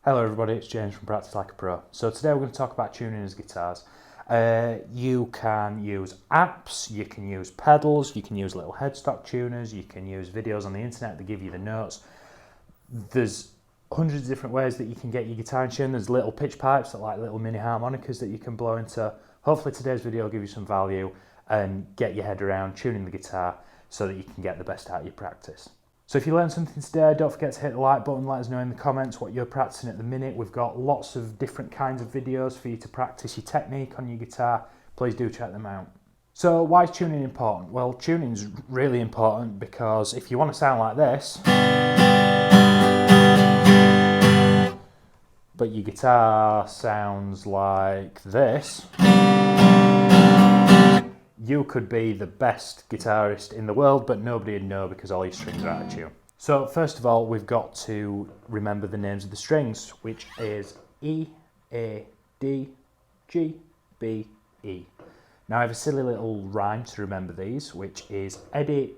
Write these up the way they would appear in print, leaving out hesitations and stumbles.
Hello everybody, it's James from Practice Like a Pro. So today we're going to talk about tuning as guitars. You can use apps, you can use pedals, you can use little headstock tuners, you can use videos on the internet that give you the notes. There's hundreds of different ways that you can get your guitar in tune. There's little pitch pipes that like little mini harmonicas that you can blow into. Hopefully today's video will give you some value and get your head around tuning the guitar so that you can get the best out of your practice. So if you learned something today, don't forget to hit the like button, let us know in the comments what you're practicing at the minute. We've got lots of different kinds of videos for you to practice your technique on your guitar. Please do check them out. So why is tuning important? Well, tuning's really important because if you want to sound like this, but your guitar sounds like this, you could be the best guitarist in the world, but nobody would know because all your strings are out of tune. So first of all, we've got to remember the names of the strings, which is E, A, D, G, B, E. Now I have a silly little rhyme to remember these, which is Eddie,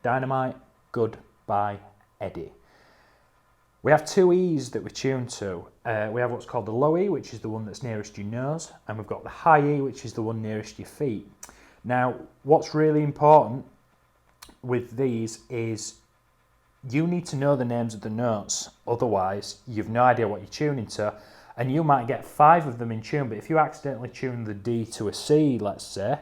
dynamite, goodbye, Eddie. We have two E's that we tune to. We have what's called the low E, which is the one that's nearest your nose, and we've got the high E, which is the one nearest your feet. Now, what's really important with these is you need to know the names of the notes, otherwise you've no idea what you're tuning to, and you might get 5 of them in tune, but if you accidentally tune the D to a C, let's say,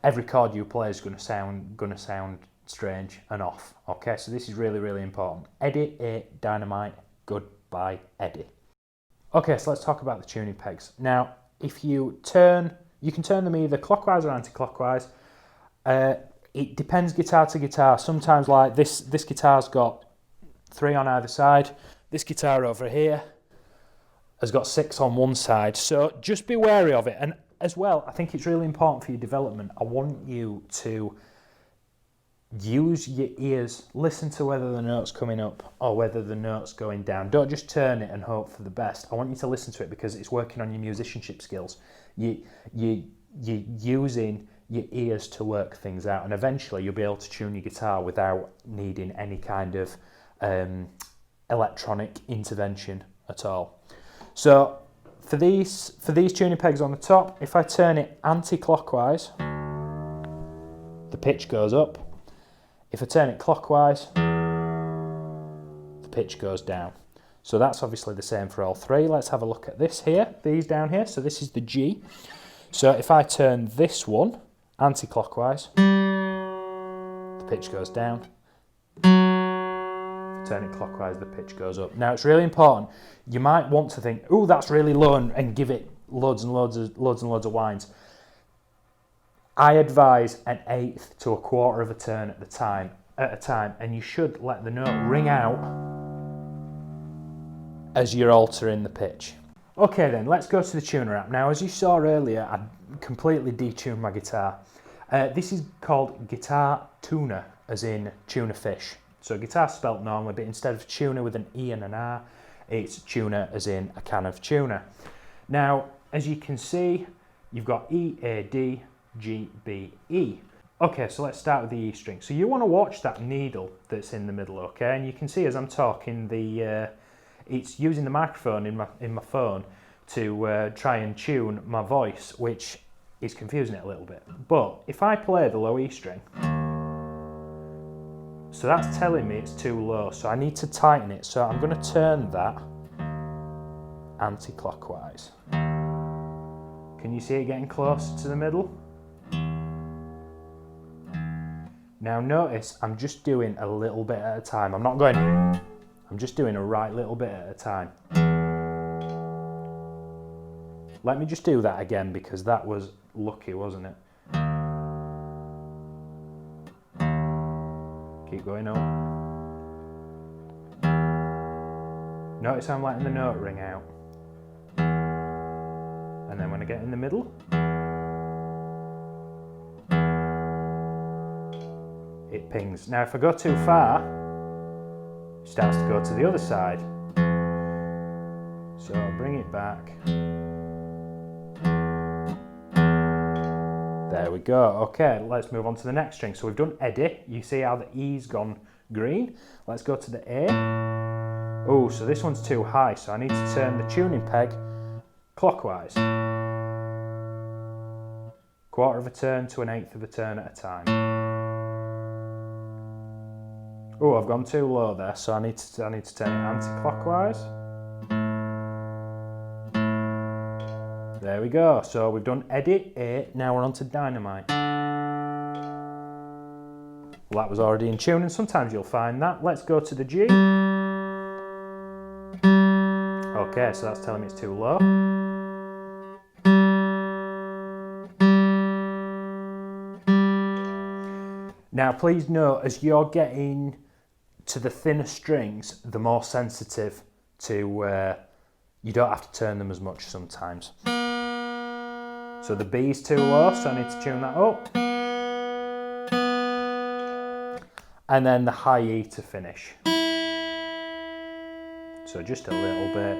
every chord you play is going to sound strange and off. Okay, so this is really, really important. Eddie, A, dynamite, goodbye, Eddie. Okay, so let's talk about the tuning pegs. Now, if you can turn them either clockwise or anti-clockwise. It depends guitar to guitar. Sometimes like this guitar's got 3 on either side. This guitar over here has got 6 on one side. So just be wary of it. And as well, I think it's really important for your development. I want you to use your ears. Listen to whether the note's coming up or whether the note's going down. Don't just turn it and hope for the best. I want you to listen to it because it's working on your musicianship skills. You're using your ears to work things out, and eventually you'll be able to tune your guitar without needing any kind of electronic intervention at all. So for these tuning pegs on the top, if I turn it anti-clockwise, the pitch goes up. If I turn it clockwise, the pitch goes down. So that's obviously the same for all 3. Let's have a look at this here, these down here. So this is the G. So if I turn this one anti-clockwise, the pitch goes down. If I turn it clockwise, the pitch goes up. Now it's really important. You might want to think, oh, that's really low, and give it loads and loads of whines. I advise an 1/8 to 1/4 of a turn at a time, and you should let the note ring out as you're altering the pitch. Okay then, let's go to the tuner app. Now, as you saw earlier, I completely detuned my guitar. This is called Guitar Tuner, as in tuna fish. So guitar spelt normally, but instead of tuner with an E and an R, it's tuner as in a can of tuna. Now, as you can see, you've got E, A, D, G, B, E. Okay, so let's start with the E string. So you want to watch that needle that's in the middle, okay? And you can see as I'm talking, it's using the microphone in my phone to try and tune my voice, which is confusing it a little bit. But if I play the low E string, so that's telling me it's too low, so I need to tighten it. So I'm going to turn that anti-clockwise. Can you see it getting closer to the middle? Now notice I'm just doing a little bit at a time. I'm just doing a right little bit at a time. Let me just do that again because that was lucky, wasn't it? Keep going up. Notice I'm letting the note ring out. And then when I get in the middle, it pings. Now if I go too far, it starts to go to the other side. So I'll bring it back. There we go. Okay, let's move on to the next string. So we've done Eddie. You see how the E's gone green. Let's go to the A. Oh, so this one's too high, so I need to turn the tuning peg clockwise. Quarter of a turn to an eighth of a turn at a time. Oh, I've gone too low there, so I need to turn it anti-clockwise. There we go. So we've done edit A, now we're on to dynamite. Well, that was already in tune, and sometimes you'll find that. Let's go to the G. Okay, so that's telling me it's too low. Now, please note, as you're getting to the thinner strings, the more sensitive to, you don't have to turn them as much sometimes. So the B is too low, so I need to tune that up. And then the high E to finish. So just a little bit.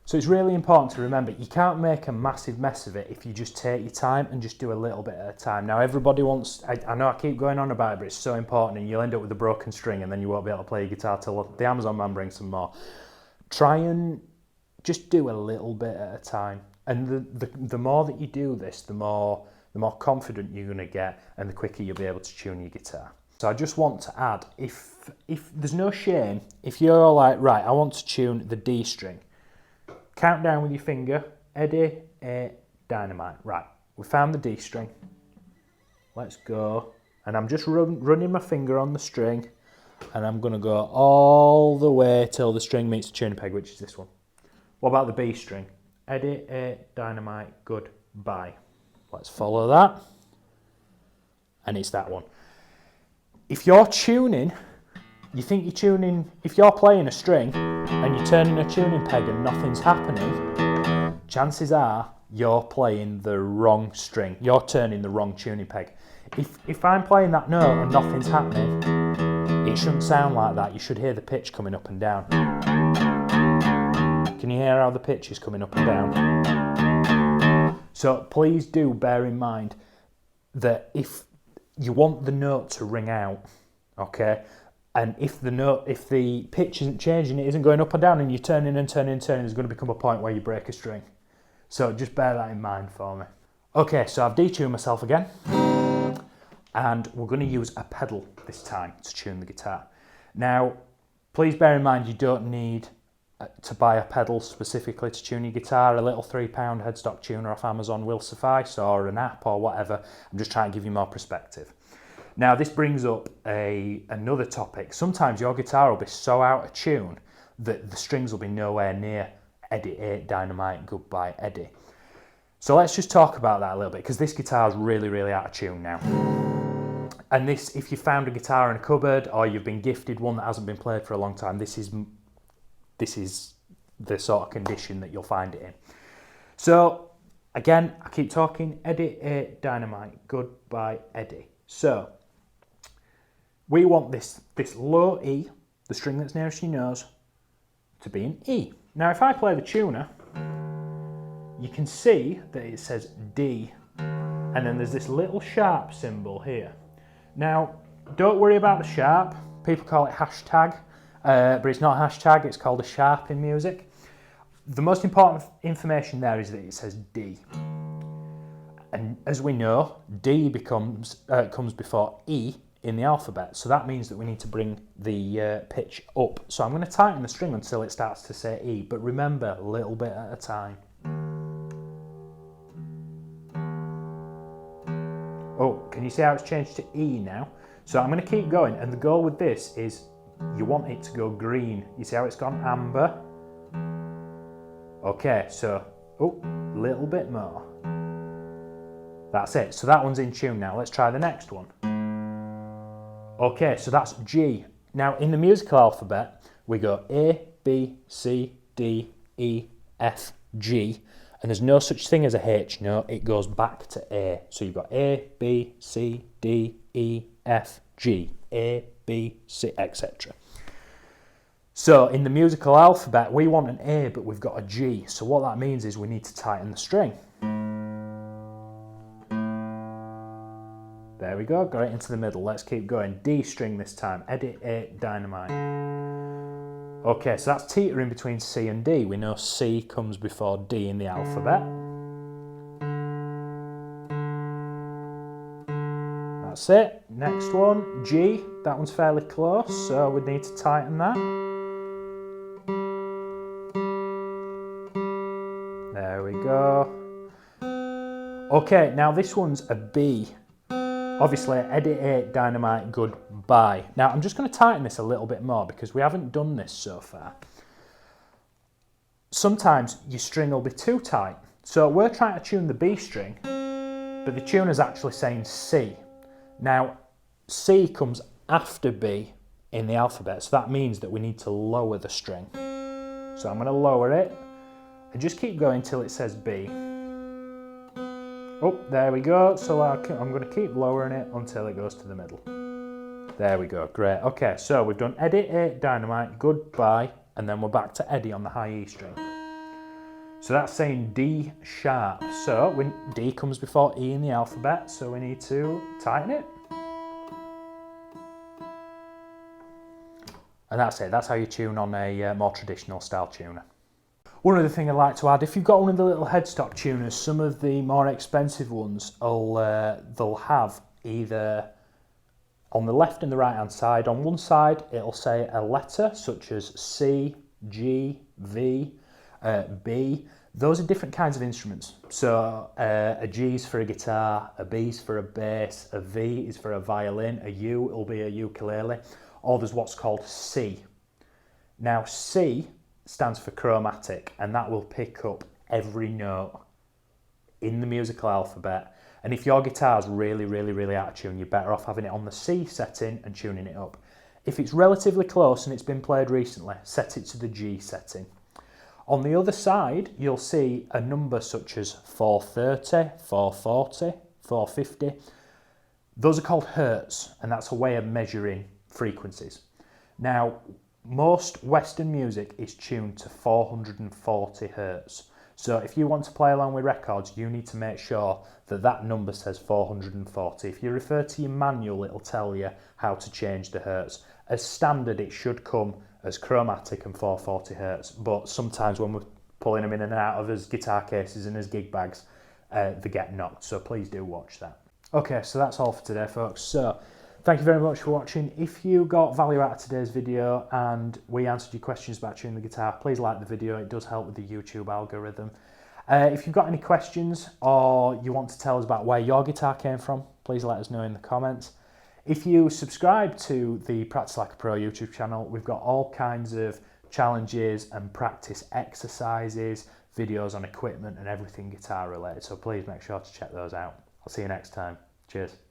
So it's really important to remember, you can't make a massive mess of it if you just take your time and just do a little bit at a time. Now everybody wants, I know I keep going on about it, but it's so important, and you'll end up with a broken string and then you won't be able to play your guitar till the Amazon man brings some more. Try and just do a little bit at a time. And the more that you do this, the more confident you're going to get, and the quicker you'll be able to tune your guitar. So I just want to add, if there's no shame, if you're like, right, I want to tune the D string, count down with your finger, Eddie, A, dynamite. Right, we found the D string. Let's go. And I'm just running my finger on the string, and I'm going to go all the way till the string meets the tuning peg, which is this one. What about the B string? Eddie, A, dynamite, goodbye. Let's follow that. And it's that one. If you're tuning, you think you're tuning, if you're playing a string and you're turning a tuning peg and nothing's happening, chances are you're playing the wrong string. You're turning the wrong tuning peg. If I'm playing that note and nothing's happening, it shouldn't sound like that. You should hear the pitch coming up and down. Can you hear how the pitch is coming up and down? So please do bear in mind that if you want the note to ring out, okay, and if the pitch isn't changing, it isn't going up and down, and you're turning and turning and turning, there's going to become a point where you break a string. So just bear that in mind for me. Okay, so I've detuned myself again, and we're going to use a pedal this time to tune the guitar. Now, please bear in mind you don't need to buy a pedal specifically to tune your guitar. A little £3 headstock tuner off Amazon will suffice, or an app or whatever. I'm just trying to give you more perspective. Now this brings up another topic. Sometimes your guitar will be so out of tune that the strings will be nowhere near Eddie 8, dynamite, goodbye, Eddie. So let's just talk about that a little bit, because this guitar is really, really out of tune now. And this, if you found a guitar in a cupboard or you've been gifted one that hasn't been played for a long time, this is the sort of condition that you'll find it in. So again, I keep talking, Eddie 8, dynamite, goodbye, Eddie. So we want this low E, the string that's nearest your nose, to be an E. Now if I play the tuner, you can see that it says D, and then there's this little sharp symbol here. Now, don't worry about the sharp. People call it hashtag, but it's not a hashtag, it's called a sharp in music. The most important information there is that it says D. And as we know, D comes before E in the alphabet, so that means that we need to bring the pitch up. So I'm going to tighten the string until it starts to say E, but remember, a little bit at a time. Oh, can you see how it's changed to E now? So I'm going to keep going, and the goal with this is you want it to go green. You see how it's gone amber? Okay, so, oh, a little bit more. That's it. So that one's in tune now. Let's try the next one. Okay, so that's G. Now, in the musical alphabet, we go A, B, C, D, E, F, G. And there's no such thing as a H note, it goes back to A. So you've got A, B, C, D, E, F, G, A, B, C, etc. So in the musical alphabet, we want an A, but we've got a G. So what that means is we need to tighten the string. There we go, got it into the middle. Let's keep going. D string this time. Edit 8, dynamite. Okay, so that's teetering between C and D. We know C comes before D in the alphabet. That's it. Next one, G. That one's fairly close, so we need to tighten that. There we go. Okay, now this one's a B. Obviously, edit 8, dynamite, goodbye. Now, I'm just going to tighten this a little bit more because we haven't done this so far. Sometimes your string will be too tight. So we're trying to tune the B string, but the tuner's actually saying C. Now, C comes after B in the alphabet, so that means that we need to lower the string. So I'm going to lower it and just keep going till it says B. Oh, there we go. So I'm going to keep lowering it until it goes to the middle. There we go, great. Okay, so we've done edit 8, dynamite, goodbye, and then we're back to Eddie on the high E string. So that's saying D sharp. So when D comes before E in the alphabet, so we need to tighten it. And that's it, that's how you tune on a more traditional style tuner. One other thing I'd like to add, if you've got one of the little Headstop tuners, some of the more expensive ones, they'll have either on the left and the right hand side, on one side it'll say a letter such as C, G, V, B. Those are different kinds of instruments. So a G is for a guitar, a B is for a bass, a V is for a violin, a U will be a ukulele, or there's what's called C. Now C stands for chromatic, and that will pick up every note in the musical alphabet. And if your guitar's really, really, really out of tune, you're better off having it on the C setting and tuning it up. If it's relatively close and it's been played recently, set it to the G setting. On the other side, you'll see a number such as 430, 440, 450. Those are called hertz, and that's a way of measuring frequencies. Now, most Western music is tuned to 440 hertz. So if you want to play along with records, you need to make sure that that number says 440. If you refer to your manual, it'll tell you how to change the hertz. As standard, it should come as chromatic and 440 hertz, but sometimes when we're pulling them in and out of as guitar cases and as gig bags, they get knocked, so please do watch that. Okay, so that's all for today, folks. So thank you very much for watching. If you got value out of today's video and we answered your questions about tuning the guitar, please like the video. It does help with the YouTube algorithm. If you've got any questions or you want to tell us about where your guitar came from, please let us know in the comments. If you subscribe to the Practice Like a Pro YouTube channel, we've got all kinds of challenges and practice exercises, videos on equipment and everything guitar related. So please make sure to check those out. I'll see you next time. Cheers.